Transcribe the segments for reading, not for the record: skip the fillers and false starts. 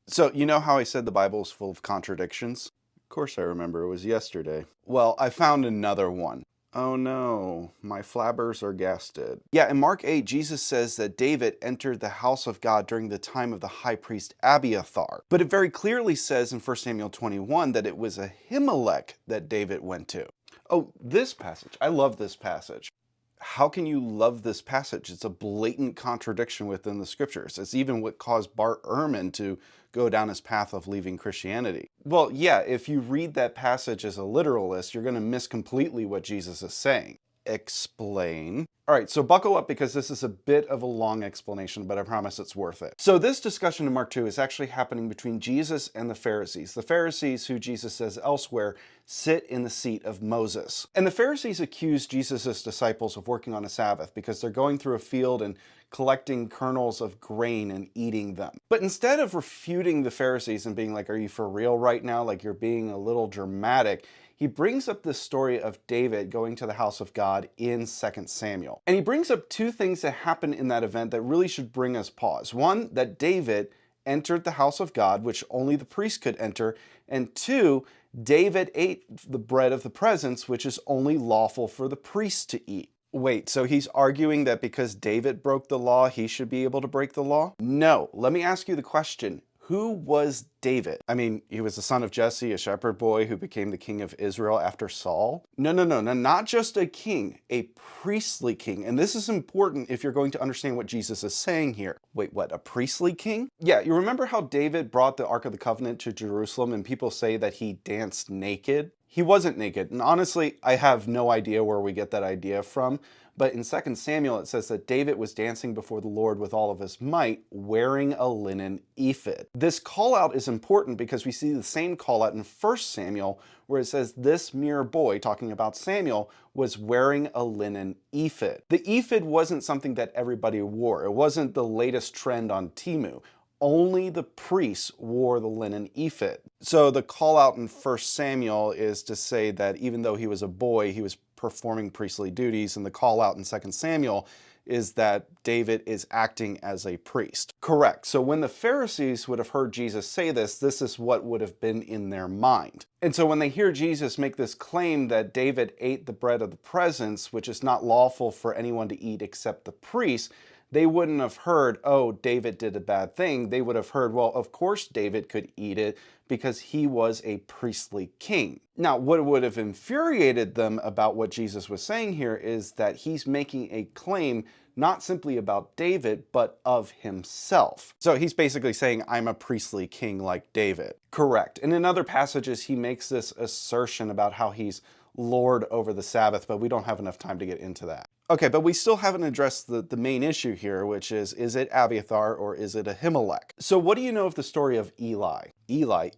So, you know how I said the Bible is full of contradictions? Of course I remember, it was yesterday. Well, I found another one. Oh no, my flabbers are gasted. Yeah, in Mark 8, Jesus says that David entered the house of God during the time of the high priest Abiathar. But it very clearly says in 1 Samuel 21 that it was Ahimelech that David went to. Oh, this passage. I love this passage. How can you love this passage? It's a blatant contradiction within the scriptures. It's even what caused Bart Ehrman to go down his path of leaving Christianity. Well, yeah, if you read that passage as a literalist, you're going to miss completely what Jesus is saying. Explain. All right, so buckle up because this is a bit of a long explanation, but I promise it's worth it. So this discussion in Mark 2 is actually happening between Jesus and the Pharisees. The Pharisees, who Jesus says elsewhere, sit in the seat of Moses. And the Pharisees accuse Jesus' disciples of working on a Sabbath because they're going through a field and collecting kernels of grain and eating them. But instead of refuting the Pharisees and being like, are you for real right now? Like you're being a little dramatic. He brings up this story of David going to the house of God in 2 Samuel. And he brings up two things that happen in that event that really should bring us pause. One, that David entered the house of God, which only the priest could enter. And two, David ate the bread of the presence, which is only lawful for the priest to eat. Wait, so he's arguing that because David broke the law, he should be able to break the law? No. Let me ask you the question. Who was David? I mean, he was the son of Jesse, a shepherd boy who became the king of Israel after Saul. No, not just a king, a priestly king. And this is important if you're going to understand what Jesus is saying here. Wait, what, a priestly king? Yeah, you remember how David brought the Ark of the Covenant to Jerusalem and people say that he danced naked? He wasn't naked, and honestly, I have no idea where we get that idea from, but in 2 Samuel it says that David was dancing before the Lord with all of his might, wearing a linen ephod. This call out is important because we see the same call out in 1 Samuel, where it says this mere boy, talking about Samuel, was wearing a linen ephod. The ephod wasn't something that everybody wore. It wasn't the latest trend on Temu. Only the priests wore the linen ephod. So the call out in 1 Samuel is to say that even though he was a boy, he was performing priestly duties, and the call out in 2 Samuel is that David is acting as a priest. Correct. So when the Pharisees would have heard Jesus say this, this is what would have been in their mind. And so when they hear Jesus make this claim that David ate the bread of the presence, which is not lawful for anyone to eat except the priest, they wouldn't have heard, oh, David did a bad thing. They would have heard, well, of course David could eat it because he was a priestly king. Now, what would have infuriated them about what Jesus was saying here is that he's making a claim not simply about David, but of himself. So he's basically saying, I'm a priestly king like David. Correct. And in other passages, he makes this assertion about how he's Lord over the Sabbath, but we don't have enough time to get into that. Okay, but we still haven't addressed the main issue here, which is it Abiathar or is it Ahimelech? So what do you know of the story of Eli? Eli,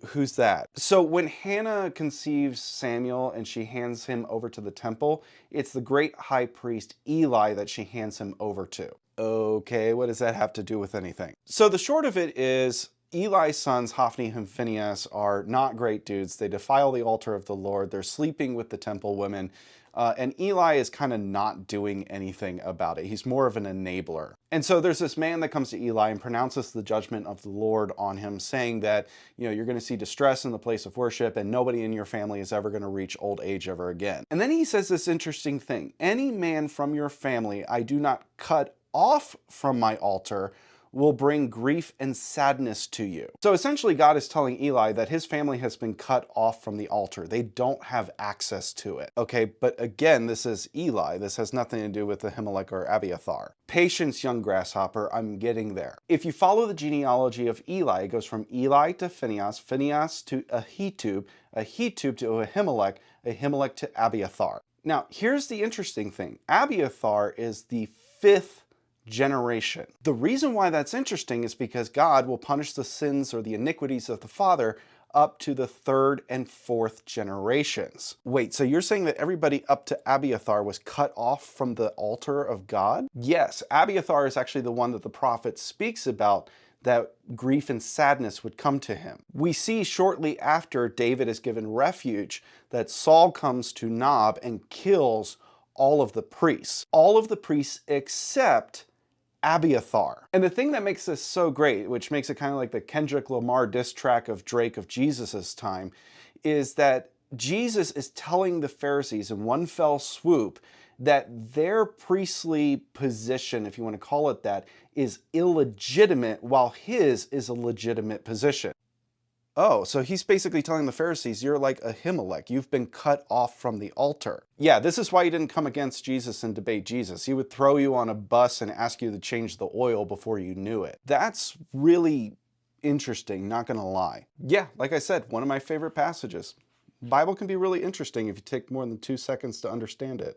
who's that? So when Hannah conceives Samuel and she hands him over to the temple, it's the great high priest Eli that she hands him over to. Okay, what does that have to do with anything? So the short of it is, Eli's sons, Hophni and Phinehas, are not great dudes. They defile the altar of the Lord. They're sleeping with the temple women. And Eli is kind of not doing anything about it. He's more of an enabler. And so there's this man that comes to Eli and pronounces the judgment of the Lord on him, saying that, you know, you're going to see distress in the place of worship and nobody in your family is ever going to reach old age ever again. And then he says this interesting thing. Any man from your family I do not cut off from my altar will bring grief and sadness to you. So essentially God is telling Eli that his family has been cut off from the altar. They don't have access to it. Okay, but again, this is Eli. This has nothing to do with Ahimelech or Abiathar. Patience, young grasshopper, I'm getting there. If you follow the genealogy of Eli, it goes from Eli to Phinehas, Phinehas to Ahitub, Ahitub to Ahimelech, Ahimelech to Abiathar. Now, here's the interesting thing. Abiathar is the fifth generation. The reason why that's interesting is because God will punish the sins or the iniquities of the father up to the third and fourth generations. Wait, so you're saying that everybody up to Abiathar was cut off from the altar of God? Yes, Abiathar is actually the one that the prophet speaks about, that grief and sadness would come to him. We see shortly after David is given refuge that Saul comes to Nob and kills all of the priests. All of the priests except Abiathar. And the thing that makes this so great, which makes it kind of like the Kendrick Lamar diss track of Drake of Jesus's time, is that Jesus is telling the Pharisees in one fell swoop that their priestly position, if you want to call it that, is illegitimate while his is a legitimate position. Oh, so he's basically telling the Pharisees, you're like Ahimelech. You've been cut off from the altar. Yeah, this is why he didn't come against Jesus and debate Jesus. He would throw you on a bus and ask you to change the oil before you knew it. That's really interesting, not gonna lie. Yeah, like I said, one of my favorite passages. The Bible can be really interesting if you take more than 2 seconds to understand it.